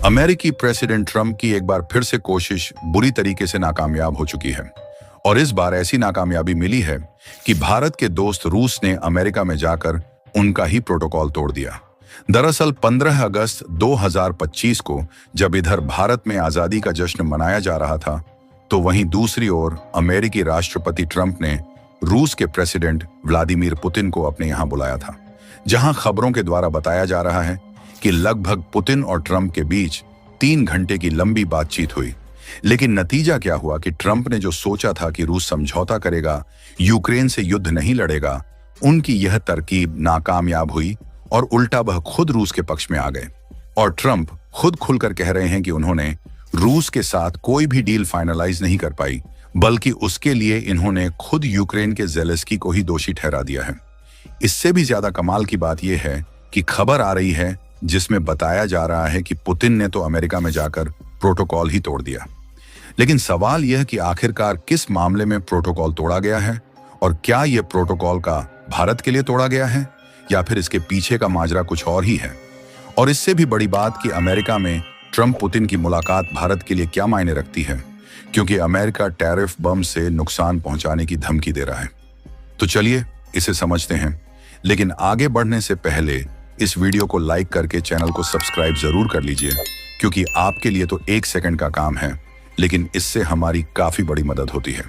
अमेरिकी president Trump की एक बार फिर से कोशिश बुरी तरीके से नाकामयाब हो चुकी है और इस बार ऐसी नाकामयाबी मिली है कि भारत के दोस्त रूस ने अमेरिका में जाकर उनका ही प्रोटोकॉल तोड़ दिया। दरअसल 15 अगस्त 2025 को जब इधर भारत में आजादी का जश्न मनाया जा रहा था, तो वहीं दूसरी ओर अमेरिकी राष्ट्रपति ट्रंप ने रूस के प्रेसिडेंट व्लादिमीर पुतिन को अपने यहां बुलाया था, जहां खबरों के द्वारा बताया जा रहा है कि लगभग पुतिन और ट्रंप के बीच 3 घंटे की लंबी बातचीत हुई। लेकिन नतीजा क्या हुआ कि ट्रंप ने जो सोचा था कि रूस समझौता करेगा, यूक्रेन से युद्ध नहीं लड़ेगा, उनकी यह तरकीब नाकामयाब हुई और उल्टा वह खुद रूस के पक्ष में आ गए। और ट्रंप खुद खुलकर कह रहे हैं कि उन्होंने रूस के साथ कोई भी डील फाइनलाइज नहीं कर पाई, बल्कि उसके लिए इन्होंने खुद यूक्रेन के ज़ेलेंस्की को ही दोषी ठहरा दिया है। इससे भी ज्यादा कमाल की बात यह है कि खबर आ रही है जिसमें बताया जा रहा है कि पुतिन ने तो अमेरिका में जाकर प्रोटोकॉल ही तोड़ दिया। लेकिन सवाल यह कि आखिरकार किस मामले में प्रोटोकॉल तोड़ा गया है और क्या यह प्रोटोकॉल का भारत के लिए तोड़ा गया है या फिर इसके पीछे का माजरा कुछ और ही है। और इससे भी बड़ी बात कि अमेरिका में ट्रंप पुतिन की मुलाकात भारत के लिए क्या मायने रखती है, क्योंकि अमेरिका टैरिफ बम से नुकसान पहुंचाने की धमकी दे रहा है। तो चलिए इसे समझते हैं, लेकिन आगे बढ़ने से पहले इस वीडियो को लाइक करके चैनल को सब्सक्राइब जरूर कर लीजिए, क्योंकि आपके लिए तो 1 सेकंड का काम है, लेकिन इससे हमारी काफी बड़ी मदद होती है।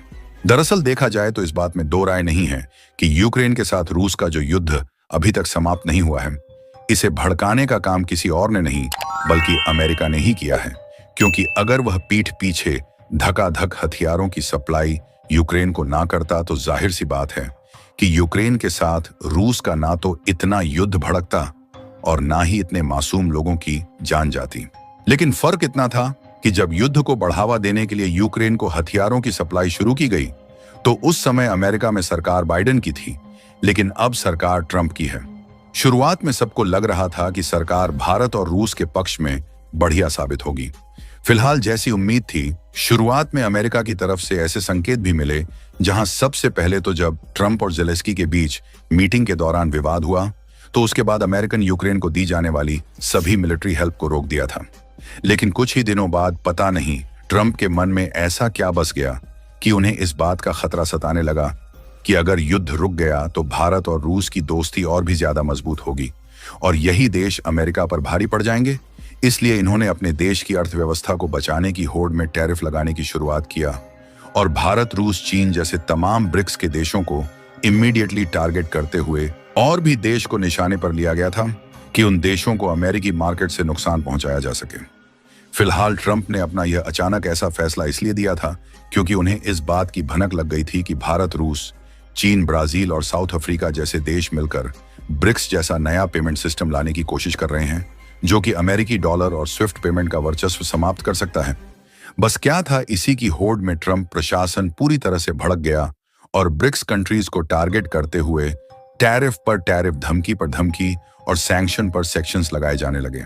दरअसल देखा जाए तो इस बात में दो राय नहीं है कि यूक्रेन के साथ रूस का जो युद्ध अभी तक समाप्त नहीं हुआ है, इसे भड़काने का काम किसी और ने नहीं बल्कि अमेरिका ने ही किया है। क्योंकि अगर वह पीठ पीछे धकाधक हथियारों की सप्लाई यूक्रेन को ना करता, तो जाहिर सी बात है कि यूक्रेन के साथ रूस का ना तो इतना युद्ध भड़कता और ना ही इतने मासूम लोगों की जान जाती। लेकिन फर्क इतना था कि जब युद्ध को बढ़ावा देने के लिए यूक्रेन को हथियारों की सप्लाई शुरू की गई, तो उस समय अमेरिका में सरकार बाइडेन की थी, लेकिन अब सरकार ट्रंप की है। शुरुआत में सबको लग रहा था कि सरकार भारत और रूस के पक्ष में बढ़िया साबित होगी। फिलहाल जैसी उम्मीद थी, शुरुआत में अमेरिका की तरफ से ऐसे संकेत भी मिले, जहां सबसे पहले तो जब ट्रंप और ज़ेलेंस्की के बीच मीटिंग के दौरान विवाद हुआ, तो उसके बाद अमेरिकन यूक्रेन को दी जाने वाली सभी मिलिट्री हेल्प को रोक दिया था। लेकिन कुछ ही दिनों बाद पता नहीं ट्रंप के मन में ऐसा क्या बस गया कि उन्हें इस बात का खतरा सताने लगा कि अगर युद्ध रुक गया तो भारत और रूस की दोस्ती और भी ज्यादा मजबूत होगी और यही देश अमेरिका पर भारी पड़ जाएंगे। इसलिए इन्होंने अपने देश की अर्थव्यवस्था को बचाने की होड़ में टैरिफ लगाने की शुरुआत किया और भारत, रूस, चीन जैसे तमाम ब्रिक्स के देशों को इमीडिएटली टारगेट करते हुए और भी देश को निशाने पर लिया गया था कि उन देशों को अमेरिकी मार्केट से नुकसान पहुंचाया जा सके। फिलहाल ट्रंप ने अपना यह अचानक ऐसा फैसला इसलिए दिया था क्योंकि उन्हें इस बात की भनक लग गई थी कि भारत, रूस, चीन, ब्राजील और साउथ अफ्रीका जैसे देश मिलकर ब्रिक्स जैसा नया पेमेंट सिस्टम लाने की कोशिश कर रहे हैं, जो कि अमेरिकी डॉलर और स्विफ्ट पेमेंट का वर्चस्व समाप्त कर सकता है। बस क्या था, इसी की होड़ में ट्रंप प्रशासन पूरी तरह से भड़क गया और ब्रिक्स कंट्रीज को टारगेट करते हुए टैरिफ पर टैरिफ, धमकी पर धमकी और सैंक्शन पर सेक्शंस लगाए जाने लगे,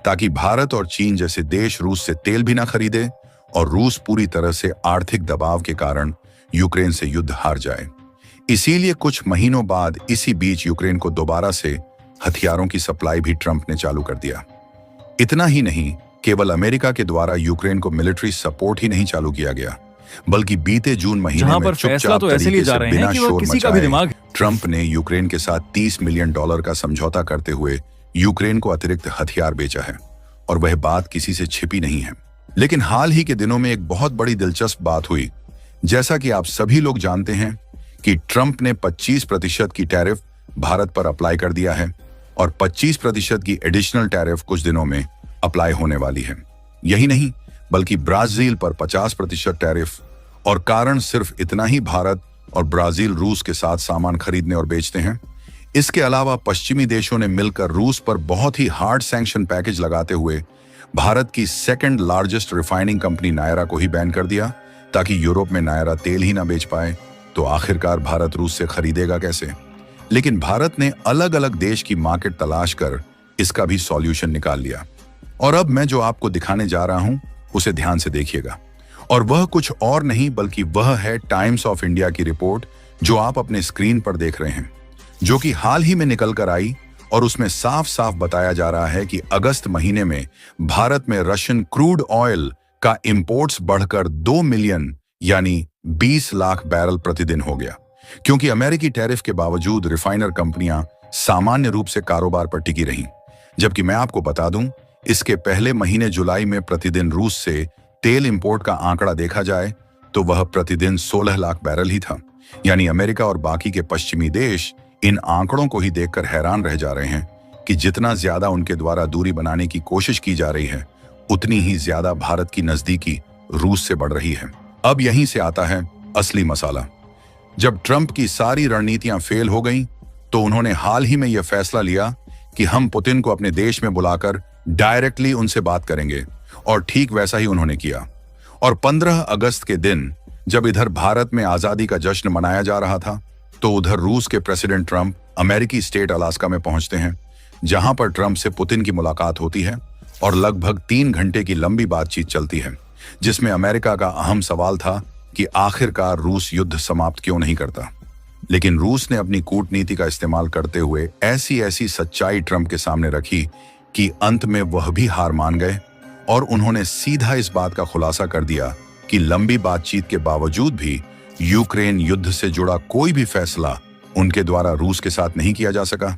ताकि भारत और चीन जैसे देश रूस से तेल भी ना खरीदे और रूस पूरी तरह से आर्थिक दबाव के कारण यूक्रेन से युद्ध हार जाए। इसीलिए कुछ महीनों बाद इसी बीच यूक्रेन को दोबारा से हथियारों की सप्लाई भी ट्रंप ने चालू कर दिया। इतना ही नहीं, केवल अमेरिका के द्वारा यूक्रेन को मिलिट्री सपोर्ट ही नहीं चालू किया गया, बल्कि बीते जून महीने में चुपचाप तरीके से बिना शोर मचाए ट्रंप ने यूक्रेन के साथ $30 मिलियन का समझौता करते हुए यूक्रेन को अतिरिक्त हथियार बेचा है और वह बात किसी से छिपी नहीं है। लेकिन हाल ही के दिनों में एक बहुत बड़ी दिलचस्प बात हुई। जैसा कि आप सभी लोग जानते हैं कि ट्रंप ने 25% की टैरिफ भारत पर अप्लाई कर दिया है और 25% की एडिशनल टैरिफ कुछ दिनों में अप्लाई होने वाली है। यही नहीं, बल्कि ब्राजील पर 50% टैरिफ, और कारण सिर्फ इतना ही, भारत और ब्राजील रूस के साथ सामान खरीदने और बेचते हैं। इसके अलावा पश्चिमी देशों ने मिलकर रूस पर बहुत ही हार्ड सैंक्शन पैकेज लगाते हुए भारत की second largest refining company Nayara को ही बैन कर दिया, ताकि यूरोप में नायरा तेल ही ना बेच पाए। तो आखिरकार भारत रूस से खरीदेगा कैसे? लेकिन भारत ने अलग अलग देश की मार्केट तलाश कर इसका भी सॉल्यूशन निकाल लिया। और अब मैं जो आपको दिखाने जा रहा हूं उसे ध्यान से देखिएगा। और वह कुछ और नहीं बल्कि वह है टाइम्स ऑफ इंडिया की रिपोर्ट, जो आप अपने स्क्रीन पर देख रहे हैं, जो कि हाल ही में निकल कर आई और उसमें साफ साफ बताया जा रहा है कि अगस्त महीने में भारत में रशियन क्रूड ऑयल का इंपोर्ट्स बढ़कर 2 मिलियन यानी 20 लाख बैरल प्रतिदिन हो गया, क्योंकि अमेरिकी टैरिफ के बावजूद रिफाइनर कंपनियां सामान्य रूप से कारोबार पर टिकी रहीं। जबकि मैं आपको बता दूं, इसके पहले महीने जुलाई में प्रतिदिन रूस से तेल इंपोर्ट का आंकड़ा देखा जाए तो वह प्रतिदिन 16 लाख बैरल ही था। यानी अमेरिका और बाकी के पश्चिमी देश इन आंकड़ों को ही देखकर हैरान रह जा रहे हैं कि जितना ज्यादा उनके द्वारा दूरी बनाने की कोशिश की जा रही है, उतनी ही ज्यादा भारत की नजदीकी रूस से बढ़ रही है। अब यहीं से आता है असली मसाला। जब ट्रंप की सारी रणनीतियां फेल हो गईं, तो उन्होंने हाल ही में यह फैसला लिया कि हम पुतिन को अपने देश में बुलाकर डायरेक्टली उनसे बात करेंगे, और ठीक वैसा ही उन्होंने किया। और 15 अगस्त के दिन जब इधर भारत में आजादी का जश्न मनाया जा रहा था, तो उधर रूस के प्रेसिडेंट ट्रंप अमेरिकी स्टेट अलास्का में पहुंचते हैं, जहां पर ट्रंप से पुतिन की मुलाकात होती है और लगभग 3 घंटे की लंबी बातचीत चलती है, जिसमें अमेरिका का अहम सवाल था कि आखिरकार रूस युद्ध समाप्त क्यों नहीं करता। लेकिन रूस ने अपनी कूटनीति का इस्तेमाल करते हुए ऐसी ऐसी सच्चाई ट्रंप के सामने रखी कि अंत में वह भी हार मान गए, और उन्होंने सीधा इस बात का खुलासा कर दिया कि लंबी बातचीत के बावजूद भी यूक्रेन युद्ध से जुड़ा कोई भी फैसला उनके द्वारा रूस के साथ नहीं किया जा सका।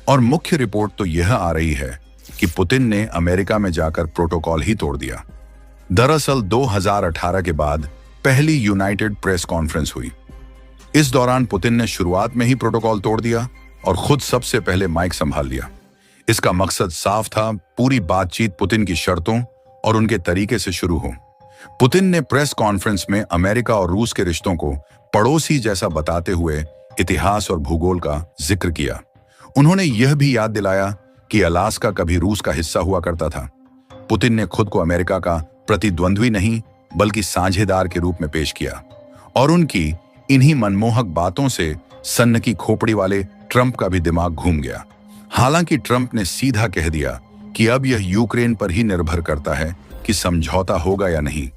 और मुख्य रिपोर्ट तो यह आ रही है कि पुतिन ने अमेरिका में जाकर प्रोटोकॉल ही तोड़ दिया। दरअसल 2018 के बाद पहली यूनाइटेड प्रेस कॉन्फ्रेंस हुई। इस दौरान पुतिन ने शुरुआत में ही प्रोटोकॉल तोड़ दिया और खुद सबसे पहले माइक संभाल लिया। इसका मकसद साफ था, पूरी बातचीत पुतिन की शर्तों और उनके तरीके से शुरू हो। पुतिन ने प्रेस कॉन्फ्रेंस में अमेरिका और रूस के रिश्तों को पड़ोसी जैसा बताते हुए इतिहास और भूगोल का जिक्र किया। उन्होंने यह भी याद दिलाया कि अलास्का कभी रूस का हिस्सा हुआ करता था। पुतिन ने खुद को अमेरिका का प्रतिद्वंद्वी नहीं बल्कि साझेदार के रूप में पेश किया, और उनकी इन्हीं मनमोहक बातों से सन्न की खोपड़ी वाले ट्रंप का भी दिमाग घूम गया। हालांकि ट्रंप ने सीधा कह दिया कि अब यह यूक्रेन पर ही निर्भर करता है कि समझौता होगा या नहीं।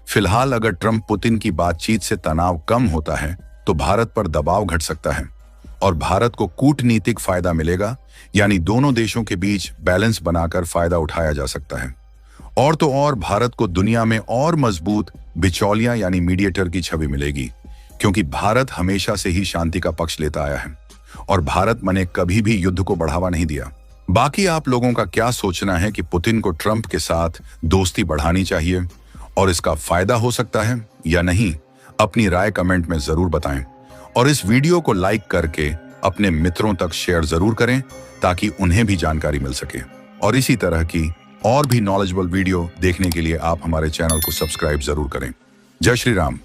फिलहाल अगर ट्रंप पुतिन की बातचीत से तनाव कम होता है तो भारत पर दबाव घट सकता है और भारत को कूटनीतिक फायदा मिलेगा, यानी दोनों देशों के बीच बैलेंस बनाकर फायदा उठाया जा सकता है। और तो और भारत को दुनिया में और मजबूत बिचौलिया यानी मीडिएटर की छवि मिलेगी, क्योंकि भारत हमेशा से ही शांति का पक्ष लेता आया है और भारत ने कभी भी युद्ध को बढ़ावा नहीं दिया। बाकी आप लोगों का क्या सोचना है कि पुतिन को ट्रंप के साथ दोस्ती बढ़ानी चाहिए और इसका फायदा हो सकता है या नहीं? अपनी राय कमेंट में जरूर बताएं और इस वीडियो को लाइक करके अपने मित्रों तक शेयर जरूर करें ताकि उन्हें भी जानकारी मिल सके। और इसी तरह की और भी नॉलेजेबल वीडियो देखने के लिए आप हमारे चैनल को सब्सक्राइब जरूर करें। जय श्री राम।